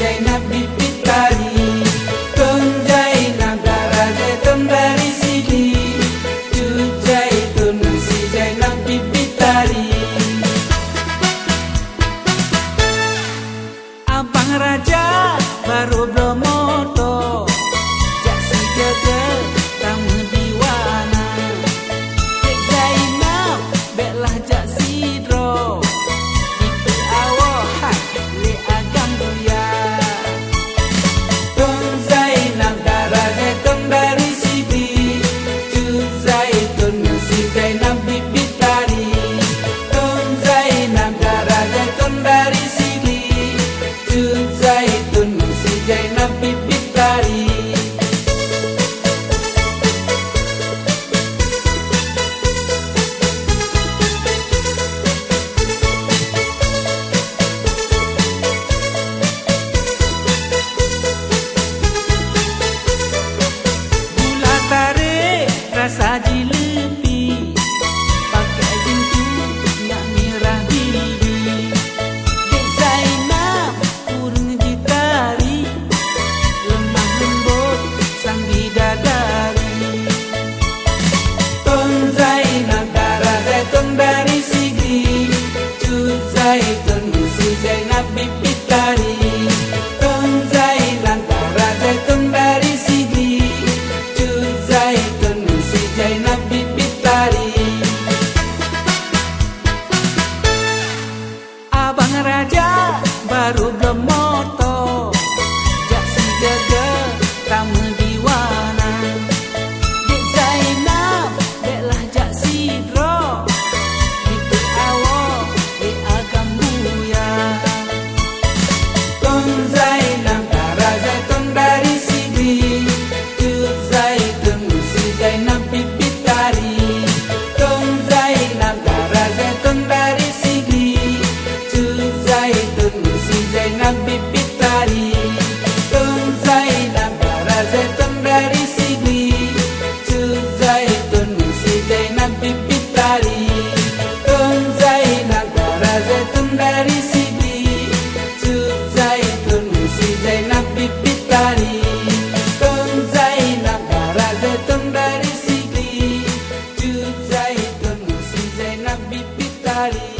Zainab bibit tari, Tun Zainab darah zaitun dari sini, Cut Zaitun si Zainab bibit tari. Abang Raja baru belum moto, jak si gede tamu diwana, Cik Zainab beklah jak sidro, Ibu awohan le agam buya. Tun Zainab darah zaitun dari sini, Cut Zaitun si Zainab bibit tari, Tun Zainab darah zaitun dari sini, Cut Zaitun si Zainab bibit tari. Gula tarik rasa jilepi, pakai gincu nak merah bibi. Dek Zainab urung ditari, lemah lembut sang bidadari. Tun Zainab darah zaitun dari sini, Cut Zaitun si Zainab bibit tari, Tun Zainab darah zaitun dari sini, Cut Zaitun si Zainab bibit tari. Abang Raja baru belum moto, jak si gede tamu diwana, Dek Zainab beklah jak sidro, Ibu awo le agam buya. Tun Zainab darah zaitun dari sini, Cut Zaitun si Zainab bibit tari, Tun Zainab darah zaitun dari sini, Cut Zaitun si Zainab bibit tari, Tun Zainab darah zaitun dari sini, Cut Zaitun si Zainab bibit tari, Tun Zainab darah zaitun dari sini, Cut Zaitun si Zainab bibit tari, Tun Zainab darah zaitun dari sini, Cut Zaitun si Zainab bibit tari.